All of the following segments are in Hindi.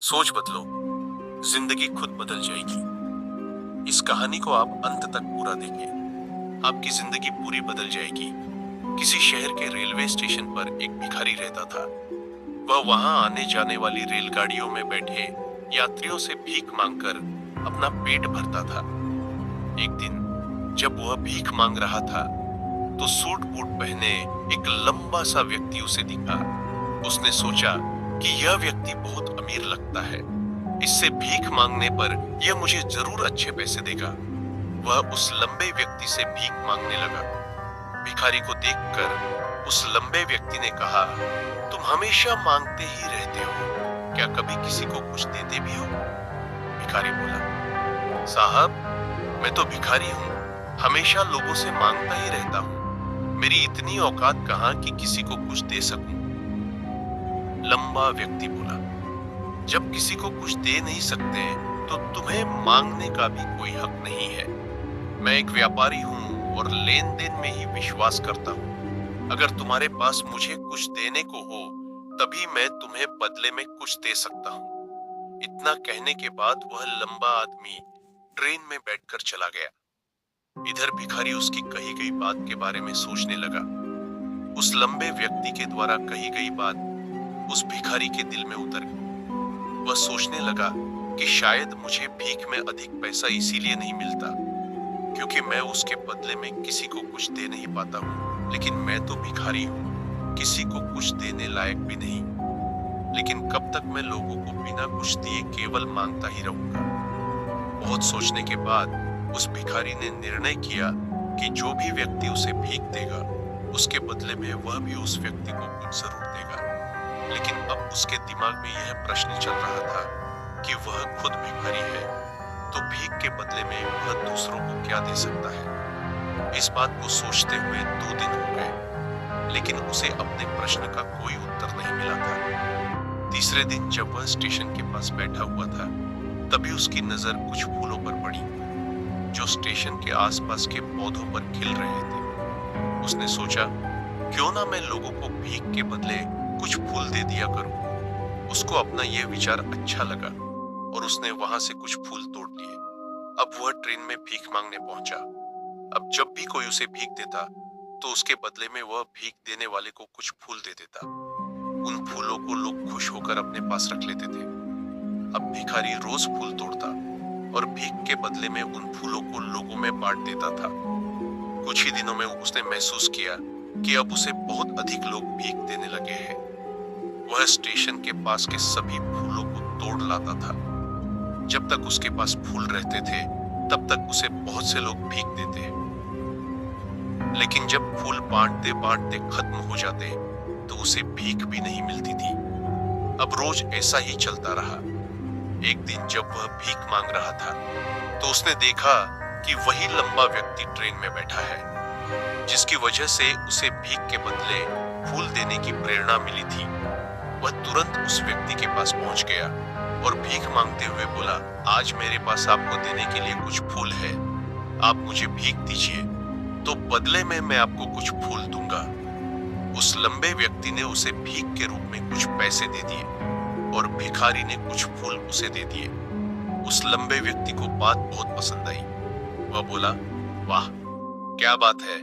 सोच बदलो, जिंदगी खुद बदल जाएगी। इस कहानी को आप अंत तक पूरा देखिए, आपकी जिंदगी पूरी बदल जाएगी। किसी शहर के रेलवे स्टेशन पर एक भिखारी रहता था। वह वहां आने जाने वाली रेलगाड़ियों में बैठे यात्रियों से भीख मांगकर अपना पेट भरता था। एक दिन जब वह भीख मांग रहा था, तो सूट बूट पहने एक लंबा सा व्यक्ति उसे दिखा। उसने सोचा कि यह व्यक्ति बहुत अमीर लगता है, इससे भीख मांगने पर यह मुझे जरूर अच्छे पैसे देगा। वह उस लंबे व्यक्ति से भीख मांगने लगा। भिखारी को देखकर उस लंबे व्यक्ति ने कहा, तुम हमेशा मांगते ही रहते हो, क्या कभी किसी को कुछ देते भी हो? भिखारी बोला, साहब, मैं तो भिखारी हूँ, हमेशा लोगों से मांगता ही रहता हूँ। मेरी इतनी औकात कहाँ कि किसी को कुछ दे सकूं। लंबा व्यक्ति बोला, जब किसी को कुछ दे नहीं सकते तो तुम्हें मांगने का भी कोई हक नहीं है। मैं एक व्यापारी हूं और लेन देन में ही विश्वास करता हूं। अगर तुम्हारे पास मुझे कुछ देने को हो तभी मैं तुम्हें बदले में कुछ दे सकता हूं। इतना कहने के बाद वह लंबा आदमी ट्रेन में बैठकर चला गया। इधर भिखारी उसकी कही गई बात के बारे में सोचने लगा। उस लंबे व्यक्ति के द्वारा कही गई बात उस भिखारी के दिल में उतर गई। वह सोचने लगा कि शायद मुझे भीख में अधिक पैसा इसीलिए नहीं मिलता क्योंकि मैं उसके बदले में किसी को कुछ दे नहीं पाता हूँ। लेकिन मैं तो भिखारी हूँ, किसी को कुछ देने लायक भी नहीं। लेकिन कब तक मैं लोगों को बिना कुछ दिए केवल मांगता ही रहूंगा? बहुत सोचने के बाद उस भिखारी ने निर्णय किया कि जो भी व्यक्ति उसे भीख देगा उसके बदले में वह भी उस व्यक्ति को कुछ जरूर देगा। लेकिन अब उसके दिमाग में यह प्रश्न चल रहा था कि वह खुद भिखारी है, तो भीख के बदले में वह दूसरों को क्या दे सकता है? इस बात को सोचते हुए 2 दिन हो गए, लेकिन उसे अपने प्रश्न का कोई उत्तर नहीं मिला था। तीसरे दिन जब वह स्टेशन के पास बैठा हुआ था, तभी उसकी नजर कुछ फूलों पर पड़ी जो स्टेशन के आसपास के पौधों पर खिल रहे थे। उसने सोचा, क्यों ना मैं लोगों को भीख के बदले कुछ फूल दे दिया करूं। उसको अपना यह विचार अच्छा लगा और उसने वहां से कुछ फूल तोड़ लिए। अब वह ट्रेन में भीख मांगने पहुंचा। अब जब भी कोई उसे भीख देता तो उसके बदले में वह भीख देने वाले को कुछ फूल दे देता। उन फूलों को लोग खुश होकर अपने पास रख लेते थे। अब भिखारी रोज फूल तोड़ता और भीख के बदले में उन फूलों को लोगों में बांट देता था। कुछ ही दिनों में उसने महसूस किया कि अब उसे बहुत अधिक लोग भीख देने लगे हैं। वह स्टेशन के पास के सभी फूलों को तोड़ लाता था। जब तक उसके पास फूल रहते थे तब तक उसे बहुत से लोग भीख देते। लेकिन जब फूल बांटते बांटते खत्म हो जाते तो उसे भीख भी नहीं मिलती थी। अब रोज ऐसा ही चलता रहा। एक दिन जब वह भीख मांग रहा था तो उसने देखा कि वही लंबा व्यक्ति ट्रेन में बैठा है, जिसकी वजह से उसे भीख के बदले फूल देने की प्रेरणा मिली थी। वह तुरंत उस व्यक्ति के पास पहुंच गया और भीख मांगते हुए बोला, आज मेरे पास आपको देने के लिए कुछ फूल है, आप मुझे भीख दीजिए तो बदले में मैं आपको कुछ फूल दूंगा। उस लंबे व्यक्ति ने उसे भीख के रूप में कुछ पैसे दे दिए और भिखारी ने कुछ फूल उसे दे दिए। उस लंबे व्यक्ति को बात बहुत पसंद आई। वह बोला, वाह, क्या बात है,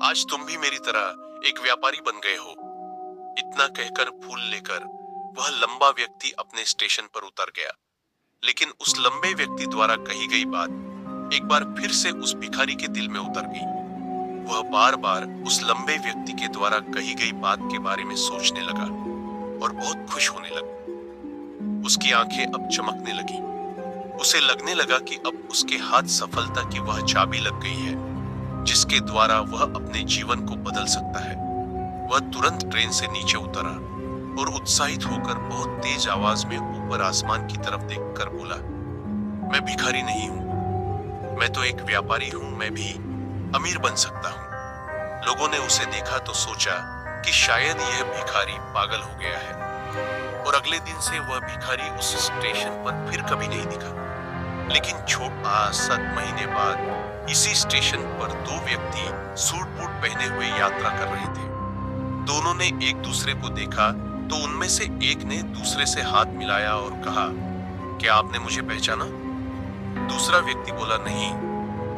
आज तुम भी मेरी तरह एक व्यापारी बन गए हो। इतना कहकर फूल लेकर वह लंबा व्यक्ति अपने स्टेशन पर उतर गया। लेकिन उस लंबे व्यक्ति द्वारा कही गई बात एक बार फिर से उस भिखारी के दिल में उतर गई। वह बार बार उस लंबे व्यक्ति के द्वारा कही गई बात के बारे में सोचने लगा और बहुत खुश होने लगा। उसकी आंखें अब चमकने लगी। उसे लगने लगा कि अब उसके हाथ सफलता की वह चाबी लग गई है जिसके द्वारा वह अपने जीवन को बदल सकता है। वह तुरंत ट्रेन से नीचे उतरा और उत्साहित होकर बहुत तेज आवाज में ऊपर आसमान की तरफ देखकर बोला, मैं भिखारी नहीं हूं, मैं तो एक व्यापारी हूं, मैं भी अमीर बन सकता हूं। लोगों ने उसे देखा तो सोचा कि शायद यह भिखारी पागल हो गया है और अगले दिन से वह भिखारी उस स्टेशन पर फिर कभी नहीं दिखा। लेकिन 7 महीने बाद इसी स्टेशन पर 2 व्यक्ति सूट बूट पहने हुए यात्रा कर रहे थे। दोनों ने एक दूसरे को देखा तो उनमें से एक ने दूसरे से हाथ मिलाया और कहा, क्या आपने मुझे पहचाना? दूसरा व्यक्ति बोला, नहीं,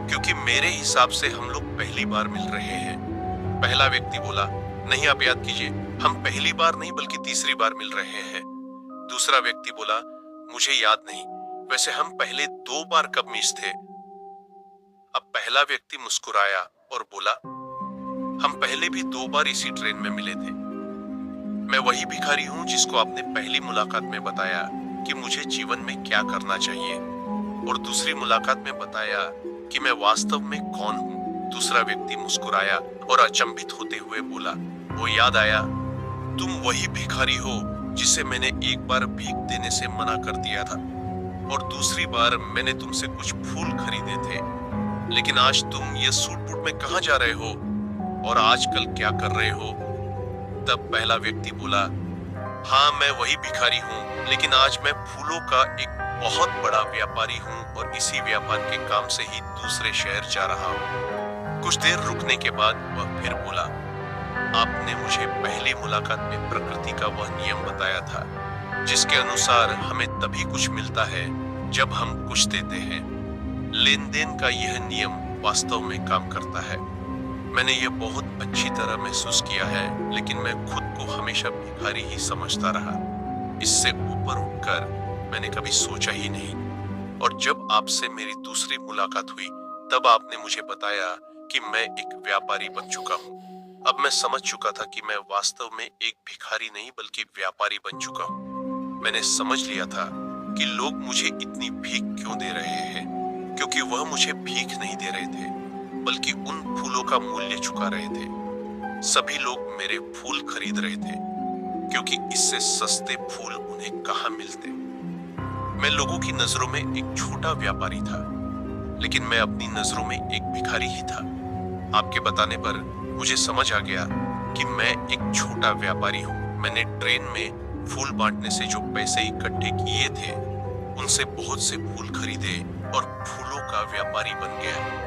क्योंकि मेरे हिसाब से हम लोग पहली बार मिल रहे हैं। पहला व्यक्ति बोला, नहीं, आप याद कीजिए, हम पहली बार नहीं बल्कि तीसरी बार मिल रहे हैं। दूसरा व्यक्ति बोला, मुझे याद नहीं, वैसे हम पहले 2 बार कब मिस थे? अब पहला व्यक्ति मुस्कुराया और बोला, हम पहले भी 2 बार इसी ट्रेन में मिले थे। मैं वही भिखारी हूं जिसको आपने पहली मुलाकात में बताया कि मुझे जीवन में क्या करना चाहिए, और दूसरी मुलाकात में बताया कि मैं वास्तव में कौन हूं। दूसरा व्यक्ति मुस्कुराया और अचंभित होते हुए बोला, वो याद आया, तुम वही भिखारी हो जिसे मैंने एक बार भीख देने से मना कर दिया था, और दूसरी बार मैंने तुमसे कुछ फूल खरीदे थे। लेकिन आज तुम ये सूट बूट में कहाँ जा रहे हो, और आजकल क्या कर रहे हो? तब पहला व्यक्ति बोला, हाँ, मैं वही भिखारी हूँ, लेकिन आज मैं फूलों का एक बहुत बड़ा व्यापारी हूँ और इसी व्यापार के काम से ही दूसरे शहर जा रहा हूँ। कुछ देर रुकने के बाद वह फिर बोला, आपने मुझे पहली मुलाकात में प्रकृति का वह नियम बताया था जिसके अनुसार हमें तभी कुछ मिलता है जब हम कुछ देते हैं। लेन देन का यह नियम वास्तव में काम करता है। मैंने यह बहुत अच्छी तरह महसूस किया है, लेकिन मैं खुद को हमेशा भिखारी ही समझता रहा। इससे ऊपर उठकर मैंने कभी सोचा ही नहीं, और जब आपसे मेरी दूसरी मुलाकात हुई तब आपने मुझे बताया कि मैं एक व्यापारी बन चुका हूँ। अब मैं समझ चुका था कि मैं वास्तव में एक भिखारी नहीं बल्कि व्यापारी बन चुका हूँ। मैंने समझ लिया था कि लोग मुझे इतनी भीख क्यों दे रहे हैं, क्योंकि वह मुझे भीख नहीं दे रहे थे बल्कि उन फूलों का मूल्य चुका रहे थे। सभी लोग मेरे फूल खरीद रहे थे क्योंकि इससे सस्ते फूल उन्हें कहाँ मिलते। मैं लोगों की नजरों में एक छोटा व्यापारी था, लेकिन मैं अपनी नजरों में एक भिखारी ही था। आपके बताने पर मुझे समझ आ गया कि मैं एक छोटा व्यापारी हूँ। मैंने ट्रेन में फूल बांटने से जो पैसे इकट्ठे किए थे उनसे बहुत से फूल खरीदे और फूलों का व्यापारी बन गया।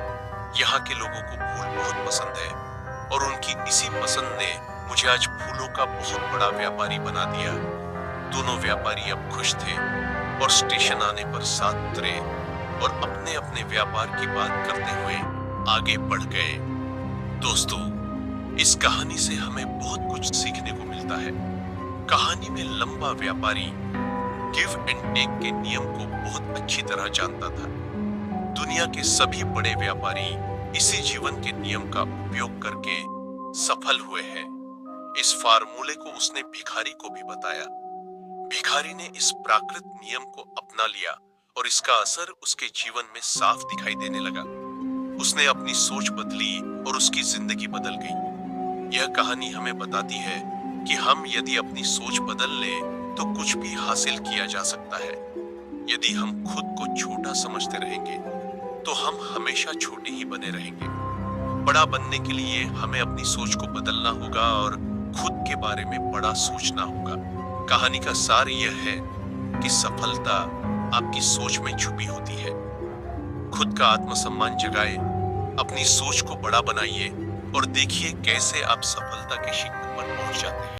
यहाँ के लोगों को फूल बहुत पसंद है और उनकी इसी पसंद ने मुझे आज फूलों का बहुत बड़ा व्यापारी बना दिया। दोनों व्यापारी अब खुश थे और स्टेशन आने पर साथ उतरे और अपने अपने व्यापार की बात करते हुए आगे बढ़ गए। दोस्तों, इस कहानी से हमें बहुत कुछ सीखने को मिलता है। कहानी में लंबा व्यापारी गिव एंड टेक के नियम को बहुत अच्छी तरह जानता था। दुनिया के सभी बड़े व्यापारी इसी जीवन के नियम का उपयोग करके सफल हुए हैं। इस फार्मूले को उसने भिखारी को भी बताया। भिखारी ने इस प्राकृत नियम को अपना लिया और इसका असर उसके जीवन में साफ दिखाई देने लगा। उसने अपनी सोच बदली और उसकी जिंदगी बदल गई। यह कहानी हमें बताती है कि हम यदि अपनी सोच बदल लें तो कुछ भी हासिल किया जा सकता है। यदि हम खुद को छोटा समझते रहेंगे तो हम हमेशा छोटे ही बने रहेंगे। बड़ा बनने के लिए हमें अपनी सोच को बदलना होगा और खुद के बारे में बड़ा सोचना होगा। कहानी का सार यह है कि सफलता आपकी सोच में छुपी होती है। खुद का आत्मसम्मान जगाए, अपनी सोच को बड़ा बनाइए और देखिए कैसे आप सफलता के शिखर पर पहुंच जाते हैं।